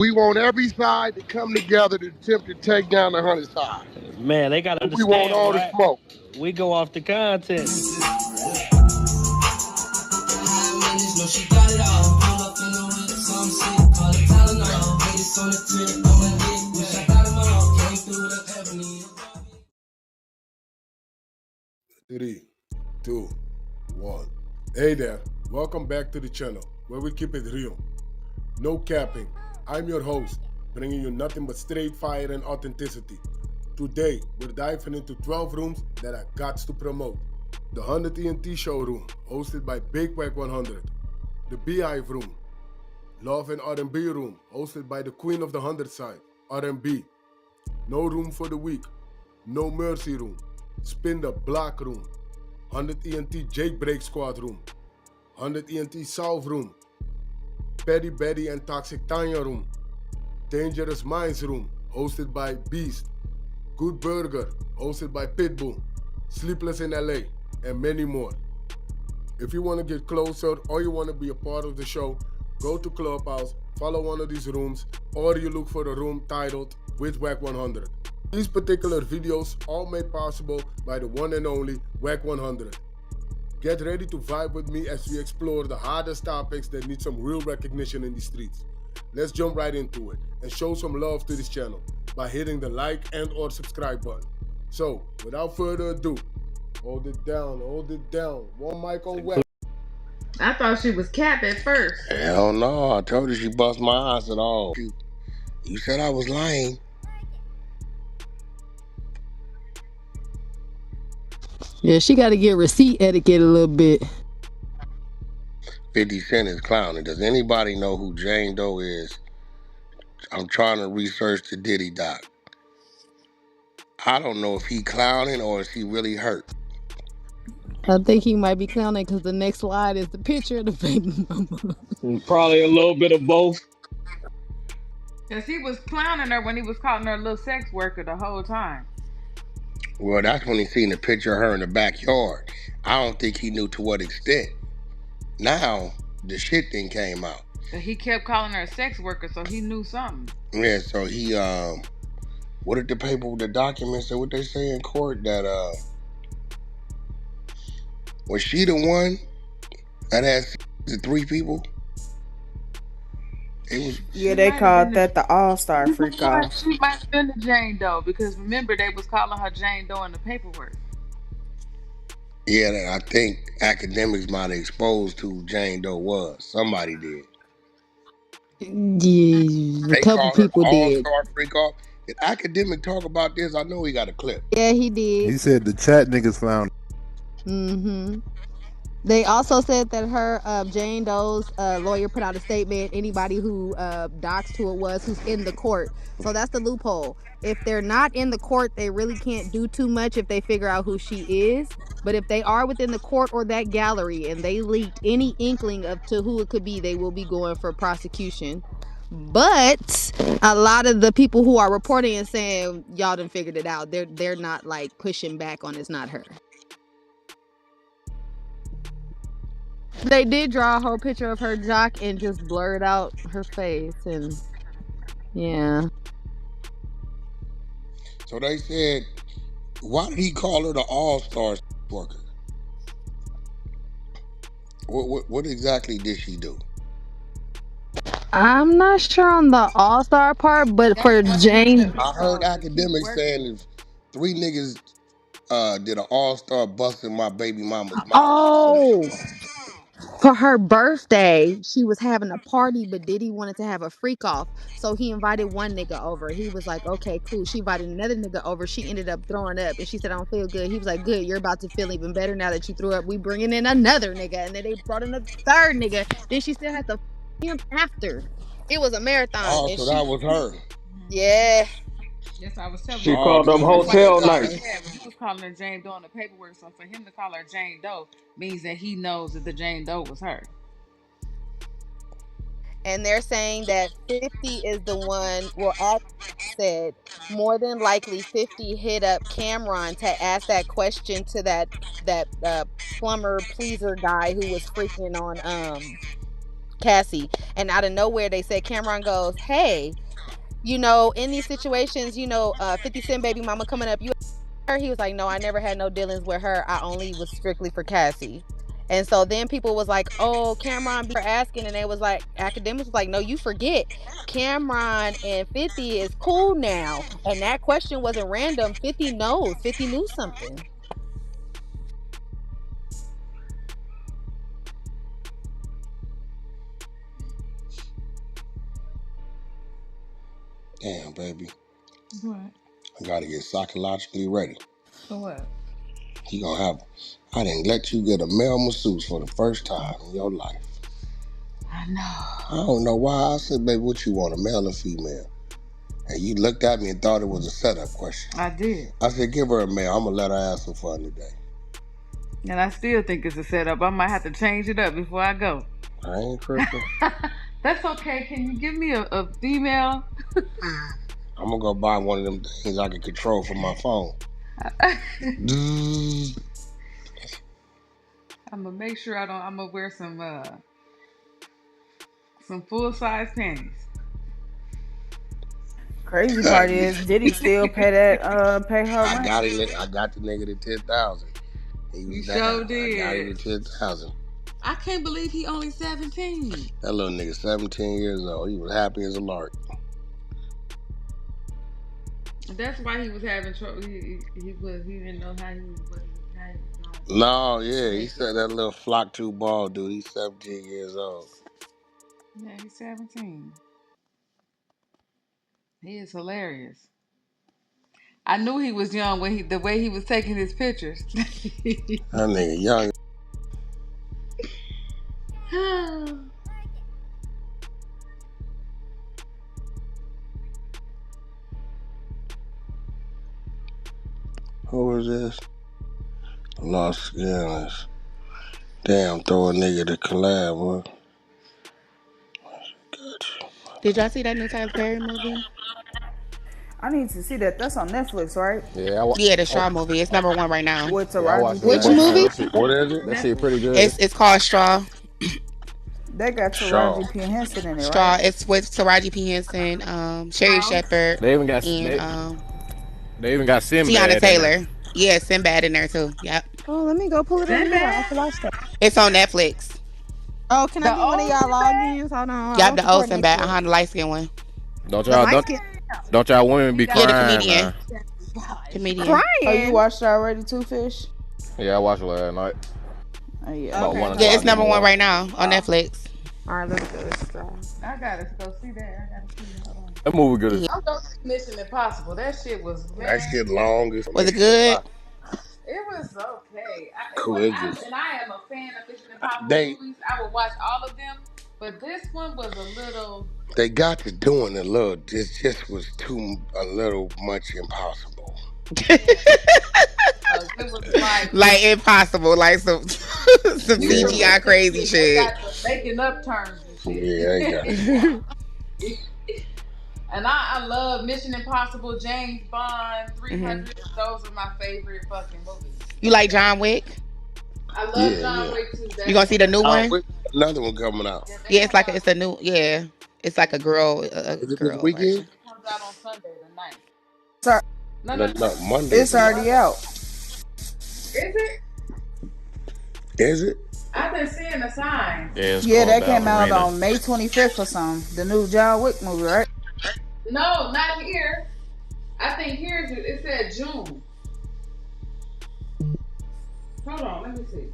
We want every side to come together to attempt to take down the 100 side. Man, they gotta We want understand, all the right? smoke. We go off the content. Three, two, one. Hey there, welcome back to the channel where we keep it real. No capping. I'm your host, bringing you nothing but straight fire and authenticity. Today, we're diving into 12 rooms that I got to promote. The 100 ENT showroom, hosted by Big Wack100. The Beehive room. Love and R&B room, hosted by the queen of the 100 side, R&B. No room for the weak. No mercy room. Spin the block room. 100 ENT Jailbreak Squad room. 100 ENT South room. Petty Betty and Toxic Tanya room. Dangerous Minds room, hosted by Beast. Good Burger, hosted by Pitbull. Sleepless in LA, and many more. If you want to get closer or you want to be a part of the show, go to Clubhouse, follow one of these rooms, or you look for a room titled with Wack100. These particular videos all made possible by the one and only Wack100. Get ready to vibe with me as we explore the hardest topics that need some real recognition in the streets. Let's jump right into it and show some love to this channel by hitting the like and or subscribe button. So, without further ado, hold it down. One mic on Wack. I thought she was Cap at first. Hell no, I told you she bust my ass at all. You said I was lying. Yeah, she got to get receipt etiquette a little bit. 50 Cent is clowning. Does anybody know who Jane Doe is? I'm trying to research the Diddy doc. I don't know if he clowning or is he really hurt. I think he might be clowning because the next slide is the picture of the baby mama. Probably a little bit of both. Because he was clowning her when he was calling her a little sex worker the whole time. Well, that's when he seen the picture of her in the backyard. I don't think he knew to what extent. Now, the shit thing came out. But he kept calling her a sex worker, so he knew something. Yeah, so he, what did the documents say, what they say in court, that, was she the one that had the 3 people? It was. Yeah, they called that the All-Star freak off. She might have been the Jane Doe, because remember, they was calling her Jane Doe in the paperwork. Yeah, I think academics might have exposed who Jane Doe was. Somebody did. Yeah, They a couple called her people the did. All-Star freak off. Did academic talk about this? I know he got a clip. Yeah, he did. He said the chat niggas found. They also said that her Jane Doe's lawyer put out a statement. Anybody who doxed who it was who's in the court. So that's the loophole. If they're not in the court, they really can't do too much if they figure out who she is. But if they are within the court or that gallery and they leaked any inkling of to who it could be, they will be going for prosecution. But a lot of the people who are reporting and saying y'all done figured it out, they're not like pushing back on it's not her. They did draw a whole picture of her jock and just blurred out her face, and yeah. So they said, why did he call her the All-Star worker? What exactly did she do? I'm not sure on the All-Star part, but for Jane, I heard academics saying if 3 niggas did an All-Star busting my baby mama's mouth. oh, for her birthday, she was having a party, but Diddy wanted to have a freak off. So he invited one nigga over. He was like, okay, cool. She invited another nigga over. She ended up throwing up. And she said, I don't feel good. He was like, good. You're about to feel even better now that you threw up. We bringing in another nigga. And then they brought in a third nigga. Then she still had to him after. It was a marathon. Oh, so that was her. Yeah. Yes, I was telling She you. called them hotel nights. He was calling her Jane Doe in the paperwork, so for him to call her Jane Doe means that he knows that the Jane Doe was her. And they're saying that 50 is the one. Well, Act said more than likely 50 hit up Cameron to ask that question to that plumber pleaser guy who was freaking on Cassie. And out of nowhere, they said, Cameron goes, hey, you know, in these situations, you know, 50 Cent baby mama coming up, you her? He was like, no, I never had no dealings with her. I only was strictly for Cassie. And so then people was like, oh, Cameron be asking, and they was like, academics was like, no, you forget. Cameron and 50 is cool now. And that question wasn't random. 50 knows. 50 knew something. Damn, baby. What? I gotta get psychologically ready. For what? He gonna have. I didn't let you get a male masseuse for the first time in your life. I know. I don't know why. I said, baby, what you want, a male or female? And you looked at me and thought it was a setup question. I did. I said, give her a male. I'm gonna let her have some fun today. And I still think it's a setup. I might have to change it up before I go. I ain't tripping. That's okay. Can you give me a female? I'm gonna go buy one of them things I can control from my phone. I'm gonna make sure I'm gonna wear some full size panties. Crazy part is Diddy still pay her rent. I got the nigga to 10,000. You sure did. I got him to 10,000. I can't believe he only 17. That little nigga 17 years old. He was happy as a lark. That's why he was having trouble. He didn't know how he was going. No, yeah, he said that little flock two ball dude. He's 17 years old. Yeah, he's 17. He is hilarious. I knew he was young when the way he was taking his pictures. That nigga young. Who is this? Los Angeles. Damn, throw a nigga to collab, huh? Did y'all see that new Tyler Perry movie? I need to see that. That's on Netflix, right? Yeah, the Straw movie. It's number 1 right now. With Yeah, I Taraji watched P. Which that. Henson. movie? What is it? That shit Netflix. pretty good. It's called Straw. They got Shaw. Taraji P. Henson in it, Straw. right? It's with Taraji P. Henson, Sherry Shepherd, They even got and they even got Tiana Sinbad in there. Taylor. Yeah, Sinbad in there too. Yep. Oh, let me go pull it up now. I Sinbad? can watch that. It's on Netflix. Oh, can I The get one of old y'all Sinbad? logins? Hold on. I Yep, don't the old support Sinbad. Netflix. The light skin one. Don't The y'all light skin. don't y'all women be Yeah, the crying, man. comedian. Comedian. Crying. Oh, you watched it already too, Fish? Yeah, I watched it last night. Oh, yeah. About Okay. 1 Yeah, o'clock it's in the number 1 morning. right now on Netflix. All right, let's do it. Straw. I gotta go see that. I gotta see it. Hold on. That movie good as Yeah. I'll go see Mission Impossible. That shit was, That man. shit long as Was it Mission good? Impossible. It was okay. Cool, it just And I am a fan of Mission Impossible they movies. I would watch all of them, but this one was a little. they got to doing a little. It just was a little much impossible. It was like Like impossible. Like some some Yeah, CGI crazy they shit. got the making up terms and yeah, they got. shit. And I love Mission Impossible, James Bond, 300. Those are my favorite fucking movies. You like John Wick? I love John Wick too. You gonna see the new one? Another one coming out. Yeah, it's like it's a new. Yeah, it's like a girl Is it this version. weekend? It comes out on Sunday the 9th. Sorry. No, Monday. It's already out. Is it? Is it? I've been seeing the signs. Yeah, that came out on May 25th or something. The new John Wick movie, right? No, not here. I think here it said June. Hold on, let me see.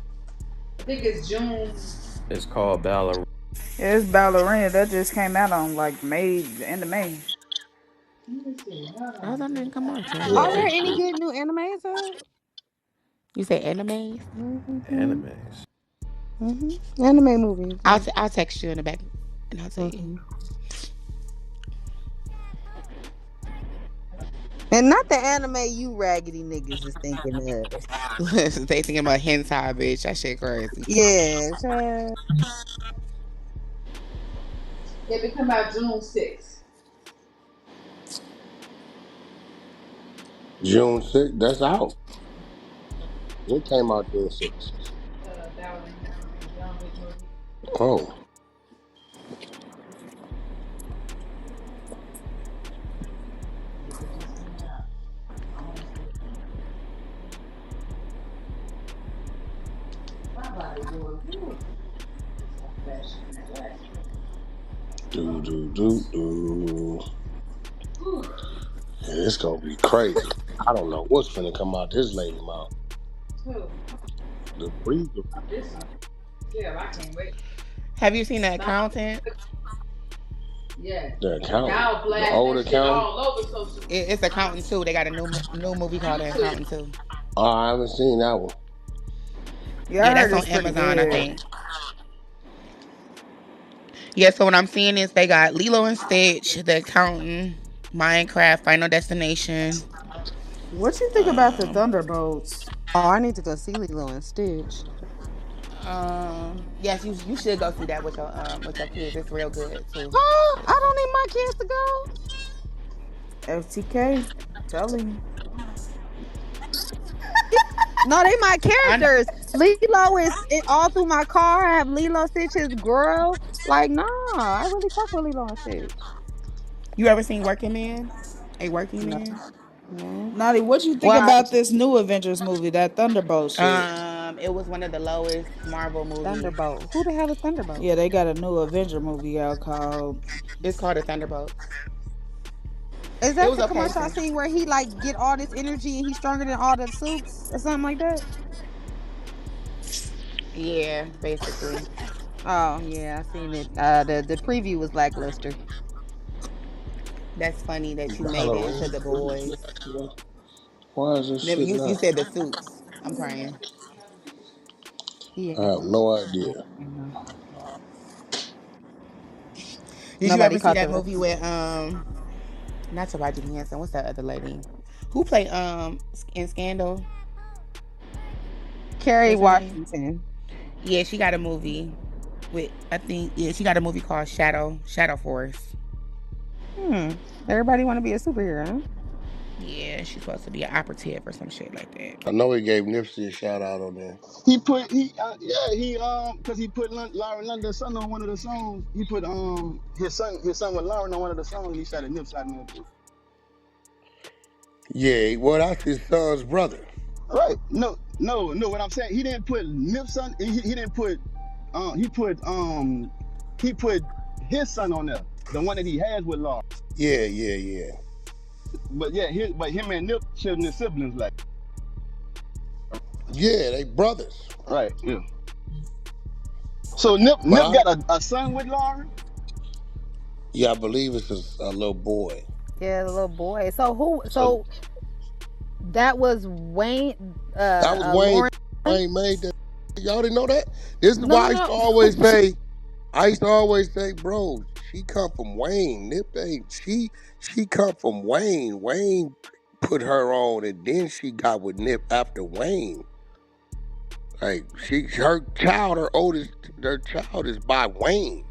I think it's June. It's called Ballerina. Yeah, it's Ballerina. That just came out on like May, the end of May. Let me see. Hold Oh, on. that didn't come out yet. Are there any good new animes out? You say animes? Animes. Anime movies. I'll text you in the back, and I'll tell you. And not the anime you raggedy niggas is thinking of. They thinking about hentai, bitch. That shit crazy. Yeah, sure. It come out June 6th. June 6th. That's out. It came out June 6th. That was John Wick movie. Oh. Do. Yeah, it's gonna be crazy. I don't know what's finna come out this lady mouth. The breather. Yeah, I can't wait. Have you seen The Accountant? Yeah. The accountant. Y'all The blast old that shit accountant. all over social media. It's Accountant 2. They got a new movie called The Accountant 2. Oh, I haven't seen that one. Yeah, Yeah, I heard that's on it's pretty Amazon, I good. think. Yeah, so what I'm seeing is they got Lilo and Stitch, The Accountant, Minecraft, Final Destination. What you think about the Thunderbolts? Oh, I need to go see Lilo and Stitch. Yes, you should go see that with your kids. It's real good too. Huh? I don't need my kids to go. FTK, telling you. No, they my I know. characters. Lilo is all through my car. I have Lilo Stitch's girl. Like, nah, I really fuck with Lilo and Stitch. You ever seen Working Man? A Working No, Man? no. Naughty, what you think Well, about this new Avengers movie, that Thunderbolt shit? It was one of the lowest Marvel movies. Thunderbolt. Who the hell is Thunderbolt? Yeah, they got a new Avenger movie out called. It's called The Thunderbolts. Is It that was the okay commercial I too. seen where he like get all this energy and he's stronger than all the suits or something like that? Yeah, basically. Oh yeah, I seen it. The preview was lackluster. That's funny that you The made it Halloween into the movies boys. back today. Why is this Never shit you not? said the suits. I'm crying. He I ain't have no idea. Did you Nobody ever see caught that the movie with not Taraji Henson? What's that other lady? Who played in Scandal? Kerry What's her name? Washington. Yeah, she got a movie with she got a movie called Shadow Force. Everybody want to be a superhero, huh? Yeah, she's supposed to be an operative or some shit like that. I know he gave Nipsey a shout out on there. Because he put Lauren London's son on one of the songs. He put his son with Lauren on one of the songs. And he shot a Nip shot in there too. Yeah, well, that's his son's brother. Right? No. What I'm saying, he didn't put Nip's son. He didn't put. He put his son on there, the one that he has with Lauren. Yeah. But yeah, him and Nip sharing their siblings like. Yeah, they brothers. Right. Yeah. So Nip got a son with Lauren. Yeah, I believe it's a little boy. Yeah, the little boy. So who? So that was Wayne. That was Wayne. Lauren. Wayne made that. Y'all didn't know that? This is No, why I no, used to no. always say. I used to always say, bro, she come from Wayne. Nip ain't she come from Wayne. Wayne put her on, and then she got with Nip after Wayne. Like her child is by Wayne.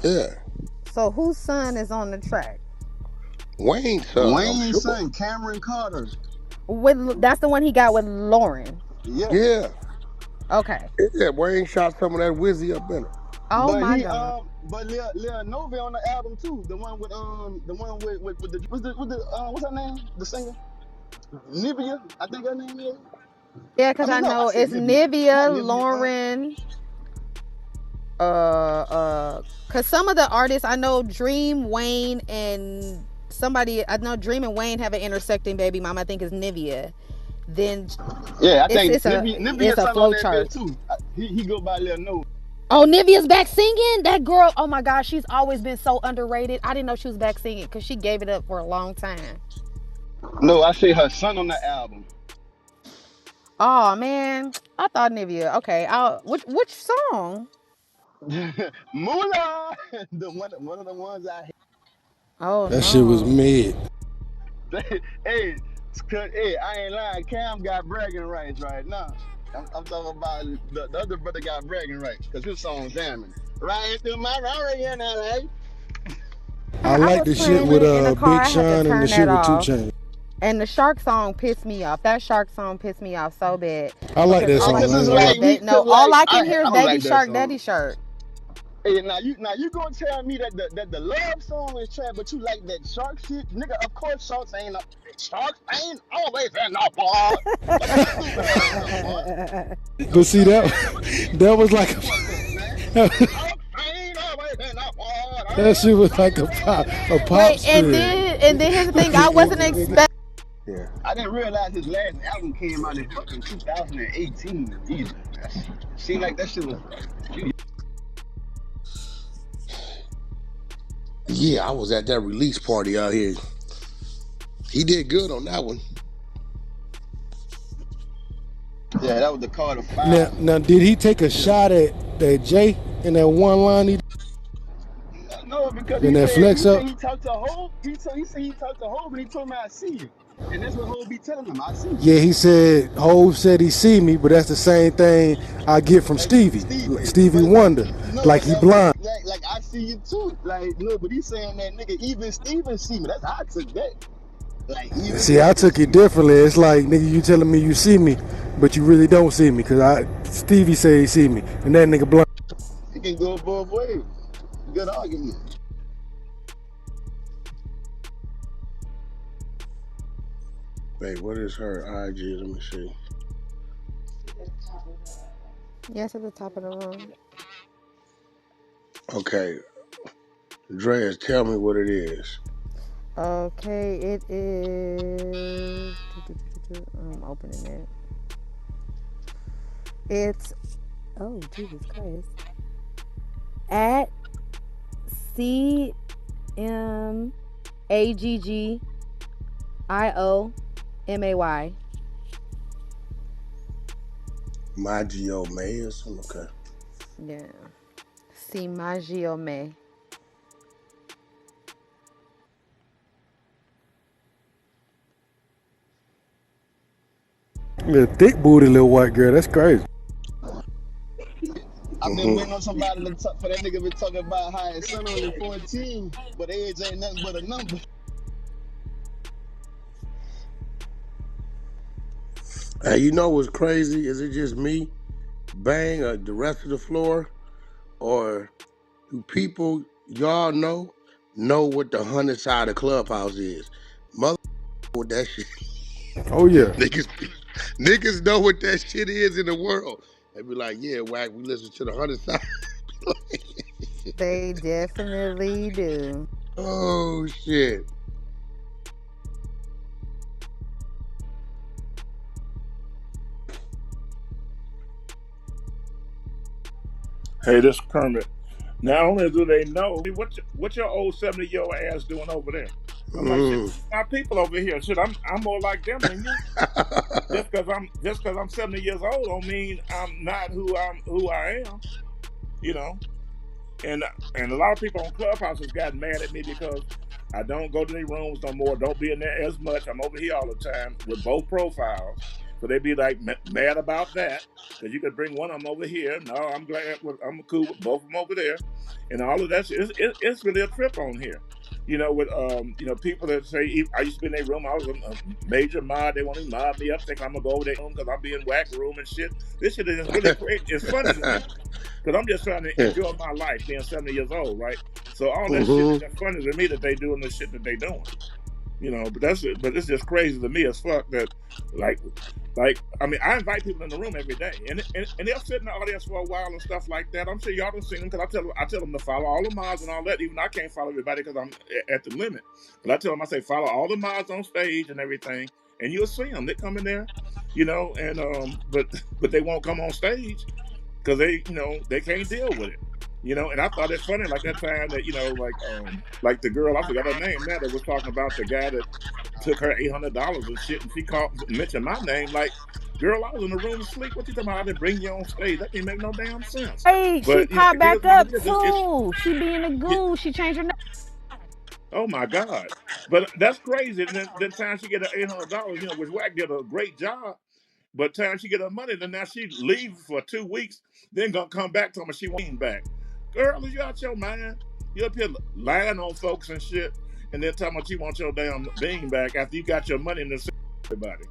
Yeah. So whose son is on the track? Wayne's son, I'm Wayne's sure. son, Cameron Carter. That's the one he got with Lauren. Yeah. Yeah. Okay. Yeah, Wayne shot some of that whizzy up in her. Oh But my he God. but Lil Nova on the album too. The one with the what's her name? The singer? Nivea, I think her name is. Yeah, because I No, I know said it's Nivea. Not Nivea, Nivea. Lauren. Because some of the artists I know, Dream, Wayne, and somebody I know, Dream and Wayne have an intersecting baby mama. I think is Nivea. Then Yeah, I think it's Nivea a son flow on that chart. bitch too. He go by Lil Nova. Oh, Nivea's back singing. That girl. Oh my gosh, she's always been so underrated. I didn't know she was back singing because she gave it up for a long time. No, I say her son on the album. Oh man, I thought Nivea. Okay, which song? Moolah, one of the ones I hate. Oh That shit was no. mid. hey, I ain't lying. Cam got bragging rights right now. I'm talking about the other brother got bragging rights because his song's jamming. Right through my Rari in LA. I I like was the shit playing with it in the car. Big I had to Sean and the turn that shit with 2 off. Chainz. And the shark song pissed me off. That shark song pissed me off so bad. I like that All song. I Because can it's hear is like lie. we, cause all like I can hear I is don't baby like that shark, song. daddy shark. Hey, now you gonna tell me that the love song is trash, but you like that shark shit, nigga? Of course, sharks ain't always in the water. What that stupid ass stuff, boy? But see that was like Come on, man. Sharks ain't always in the water. that shit was like a pop Wait, spread. and then here's the thing. I wasn't expecting. Yeah. I didn't realize his last album came out in fucking 2018 either. Seemed like that shit was. Yeah, I was at that release party out here. He did good on that one. Yeah, that was the Carter 5. Now did he take a shot at Jay in that one line No, because in he that said flex up? he talked to Hope. He said he talked to Hope, and he told me I see you, and that's what Hope be telling him. I see you. Yeah, he said Hove said he see me, but that's the same thing I get from Like Stevie but Wonder, no, like but he that blind. like I see you too. Like no, but he's saying that nigga even Steven see me. That's how I took that. Like even See, I Steven took see it me. differently. It's like, nigga, you telling me you see me, but you really don't see me, cause Stevie say he see me, and that nigga blind. It can go both ways. Good argument. Wait, what is her IG? Let me see. Yes, at the top of the room. Okay, Dreas, tell me what it is. Okay, it is. I'm opening it. It's. Oh, Jesus Christ. At CMAGGIOMAY. Maggio May or something? Okay. Yeah. CMAGIOMAY. Little thick booty little white girl. That's crazy. I've been waiting on somebody to talk for that nigga been talking about how his son only 14, but age ain't nothing but a number. Hey, you know what's crazy? Is it just me, Bang, or the rest of the floor, or do people y'all know what the 100 side of Clubhouse is? Mother with that shit. Oh yeah. niggas know what that shit is in the world. They be like, yeah, Wack, we listen to the 100 side. They definitely do. Oh shit. Hey, this Kermit. Not only do they know what your old 70-year-old ass doing over there. I'm like, shit, my people over here. Shit, I'm more like them than you. Just because I'm 70 years old don't mean I'm not who I am. You know. And a lot of people on Clubhouse has gotten mad at me because I don't go to their rooms no more. Don't be in there as much. I'm over here all the time with both profiles. So they be like mad about that because you could bring one of them over here. No, I'm glad. I'm cool with both of them over there, and all of that. It's really a trip on here. You know, with people that say I used to be in their room. I was a major mod. They want to mod me up, think I'm gonna go over their room because I'm being whack room and shit. This shit is really crazy. It's funny to me. Because I'm just trying to enjoy my life being 70 years old, right? So all that shit is just funny to me that they doing the shit that they doing. You know, but it's just crazy to me as fuck that like I mean, I invite people in the room every day, and they'll sit in the audience for a while and stuff like that. I'm sure y'all don't see them because I tell them to follow all the mods and all that. Even I can't follow everybody because I'm at the limit. But I tell them, I say follow all the mods on stage and everything, and you'll see them. They come in there, you know, and but they won't come on stage because they can't deal with it. You know, and I thought it's funny, like that time that, like the girl, I forgot her name now, that was talking about the guy that took her $800 and shit, and she mentioned my name, like, girl, I was in the room asleep. What you talking about? I didn't bring you on stage. That didn't make no damn sense. Hey, she But, you know, popped it is back what it up is. too. She being a goo. She changed her name. Oh my God. But that's crazy. And then time she get her $800, which Wack did a great job. But time she get her money, then now she leave for 2 weeks, then gonna come back to me. She won't back. Girl, is you out your mind? You up here lying on folks and shit, and then talking about you want your damn bean back after you got your money and everybody.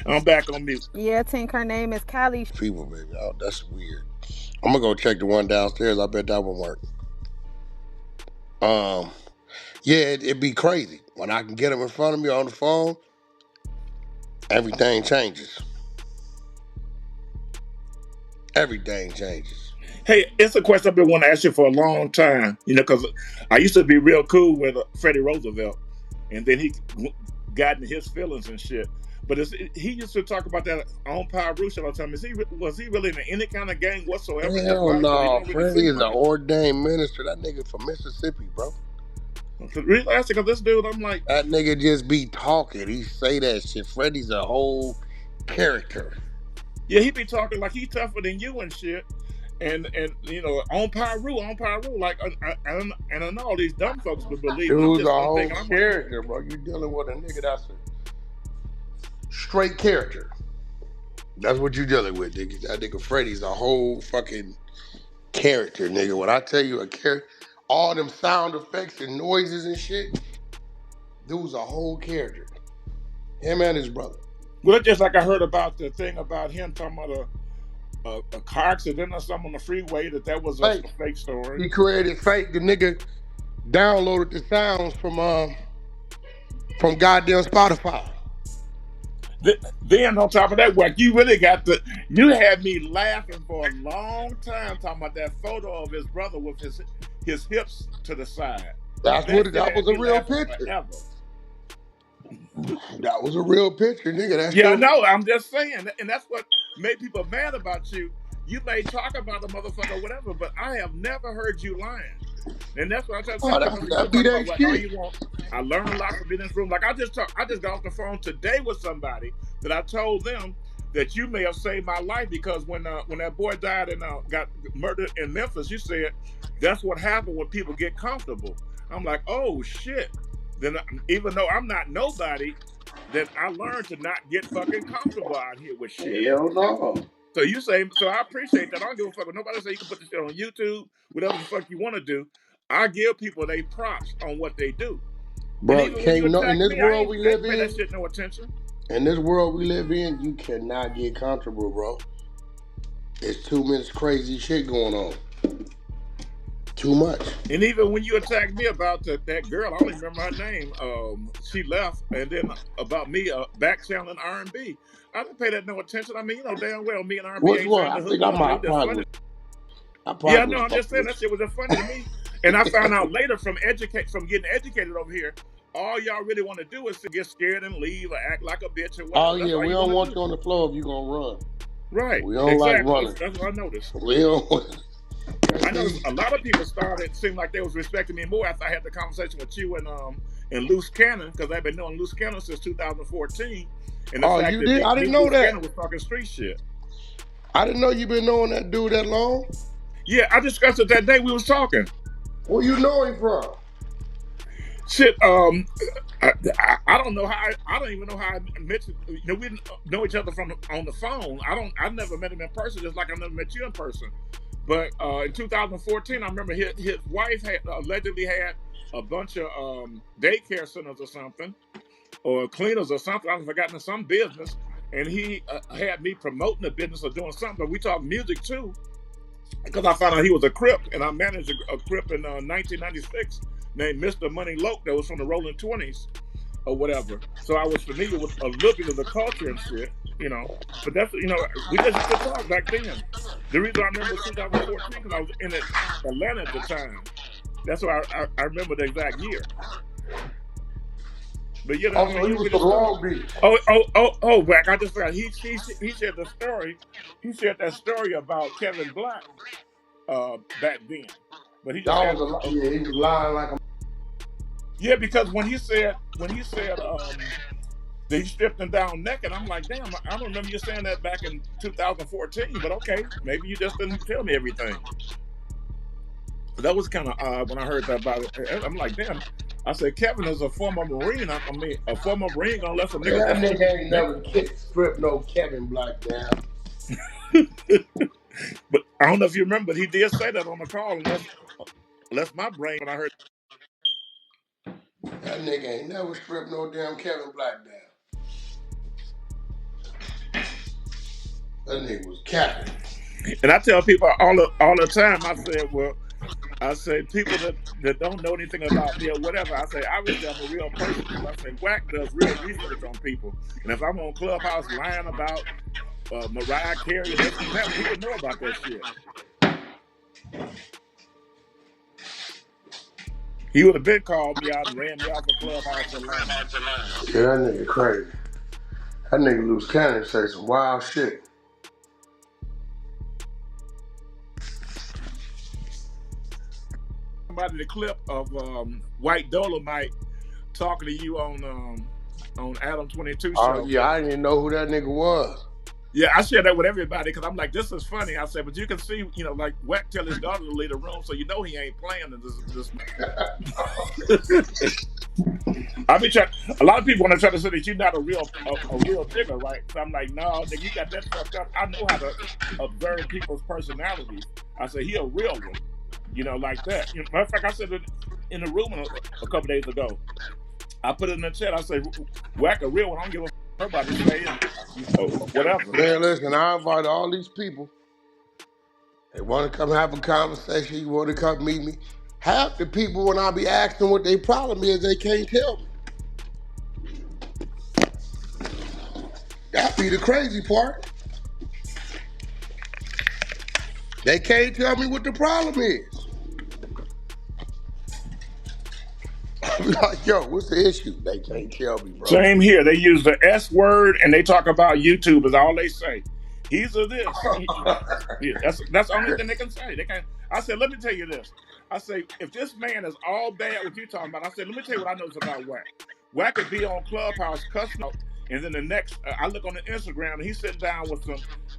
I'm back on mute. Yeah, Tink, her name is Callie. People, baby. Oh, that's weird. I'm gonna go check the one downstairs. I bet that one work. Um, yeah, it'd be crazy when I can get them in front of me on the phone. Everything changes. Everything changes. Hey, it's a question I've been wanting to ask you for a long time. You know, because I used to be real cool with Freddie Roosevelt, and then he got in his feelings and shit. But he used to talk about that on Power Roosh all the time. Was he really in any kind of gang whatsoever in his Hell life, or he no, don't really Freddie seem is an like it? ordained minister. That nigga from Mississippi, bro. Really asking, because this dude, I'm like, That nigga just be talking. He say that shit. Freddie's a whole character. yeah, he be talking like he tougher than you and shit. And you know, on Pyru, like, and I know all these dumb folks would believe it. Dude's a I'm whole thinking, I'm like, character, bro. You dealing with a nigga that's a straight character. That's what you dealing with, nigga. That nigga Freddie's a whole fucking character, nigga. When I tell you a character, all them sound effects and noises and shit, dude's a whole character. Him and his brother. well, just like I heard about the thing about him talking about a car accident or something on the freeway, that was a Fake. fake story. He created fake. The nigga downloaded the sounds from goddamn Spotify. Then on top of that, Wack, you had me laughing for a long time talking about that photo of his brother with his hips to the side. That was a real picture. Forever. That was a real picture, nigga. Yeah, I know. I'm just saying, and that's what made people mad about you. You may talk about a motherfucker or whatever, but I have never heard you lying. And that's what I try to say. That be that shit. All you want. I learned a lot from being in this room. Like I just got off the phone today with somebody that I told them that you may have saved my life, because when that boy died and got murdered in Memphis, you said that's what happened when people get comfortable. I'm like, oh shit. Then even though I'm not nobody, then I learned to not get fucking comfortable out here with shit. Hell no. So you say, so I appreciate that. I don't give a fuck. Nobody say you can put this shit on YouTube, whatever the fuck you want to do. I give people they props on what they do. Bro, and even when you attack in this me, world we live pay in, that shit no attention. In this world we live in, you cannot get comfortable, bro. There's too much crazy shit going on. Too much. And even when you attack me about that girl, I don't even remember her name. She left, and then about me back channeling R&B. I didn't pay that no attention. I mean, you know damn well me and R&B ain't trying to hook up. Yeah, no, I'm just saying that shit was just funny to me. And I found out later from getting educated over here, all y'all really want to do is to get scared and leave or act like a bitch or whatever. Oh yeah, we don't want you on the floor if you gonna run. Right. We don't like running. That's what I noticed. We don't. I noticed a lot of people seemed like they was respecting me more after I had the conversation with you and Loose Cannon, because I've been knowing Loose Cannon since 2014. And the fact you did? I didn't know Loose that. Cannon was talking street shit. I didn't know you been knowing that dude that long. Yeah, I discussed it that day we was talking. Where you know him from? Shit, I don't know how. I don't even know how I met you. You know, we know each other on the phone. I never met him in person, just like I never met you in person. But in 2014, I remember his wife allegedly had a bunch of daycare centers or something, or cleaners or something. I've forgotten some business, and he had me promoting the business or doing something. But we talked music too, because I found out he was a Crip, and I managed a Crip in 1996 named Mr. Money Loke that was from the Rolling 20s or whatever. So I was familiar with a little bit of the culture and shit, you know. But that's, you know, we just used to talk back then. The reason I remember was 2014 because I was in Atlanta at the time. That's why I remember the exact year. But you know, he was from Long Beach. Oh, Wack, I just forgot. He shared the story. He shared that story about Kevin Black back then. But he just he was lying like a. Yeah, because when he said that he stripped him down naked, I'm like, damn, I don't remember you saying that back in 2014. But okay, maybe you just didn't tell me everything. But that was kind of odd when I heard that about it. I'm like, damn. I said, Kevin is a former Marine. I mean, a former Marine gonna let some niggas. That nigga ain't never stripped no Kevin Black down. But I don't know if you remember, but he did say that on the call. Unless my brain, when I heard. That nigga ain't never stripped no damn Kevin Black down. That nigga was capping. And I tell people all the time, I say people that don't know anything about me or whatever, I say obviously I'm a real person because I say Wack does real research on people. And if I'm on Clubhouse lying about Mariah Carey and this and that, he would know about that shit. He would have been called me out and ran me off a Clubhouse for lying. Yeah, that nigga crazy. That nigga loose cannon say some wild shit. Somebody the clip of White Dolomite talking to you on Adam 22 show. Oh yeah, I didn't even know who that nigga was. Yeah, I share that with everybody because I'm like, this is funny. I said, but you can see, like Wack tell his daughter to leave the room, so he ain't playing in this. I be trying. A lot of people want to try to say that you're not a real nigga, right? So I'm like, no, nigga, you got that fucked up. I know how to observe people's personalities. I say he a real one, like that. Matter of fact, I said it in the room a couple days ago. I put it in the chat. I say, Wack a real one. I don't give a fuck about to say whatever. Man, listen, I invite all these people. They want to come have a conversation. You want to come meet me. Half the people, when I be asking what their problem is, they can't tell me. That be the crazy part. They can't tell me what the problem is. I be like, yo, what's the issue? They can't tell me, bro. Same here. They use the S word and they talk about YouTube is all they say. He's a this. That's the only thing they can say. They can't. I said, let me tell you this. I say, if this man is all bad, what you talking about? I said, let me tell you what I notice about Wack. Wack could be on Clubhouse cussing out, and then the next, I look on the Instagram and he's sitting down with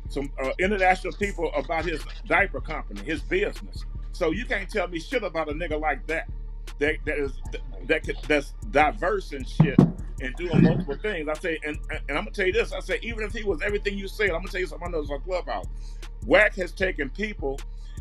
some international people about his diaper company, his business. So you can't tell me shit about a nigga like that. That's diverse and shit and doing multiple things. I say, and I'm gonna tell you this. I say, even if he was everything you said, I'm gonna tell you something I noticed on Clubhouse. Wack has taken people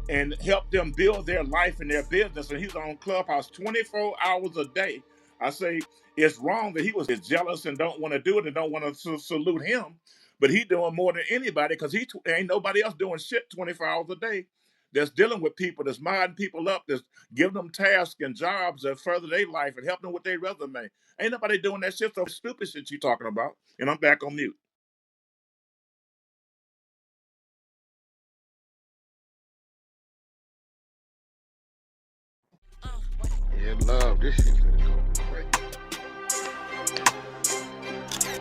and helped them build their life and their business, and he's on Clubhouse 24 hours a day. I say it's wrong that he was jealous and don't want to do it and don't want to salute him, but he doing more than anybody because ain't nobody else doing shit 24 hours a day. That's dealing with people, that's minding people up, that's giving them tasks and jobs that further their life and help them with their resume. Ain't nobody doing that shit, so stupid shit you talking about. And I'm back on mute. Yeah, love, this shit finna go crazy.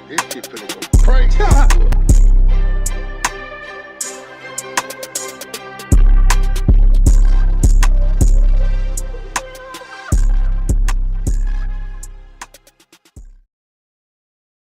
This shit finna go crazy.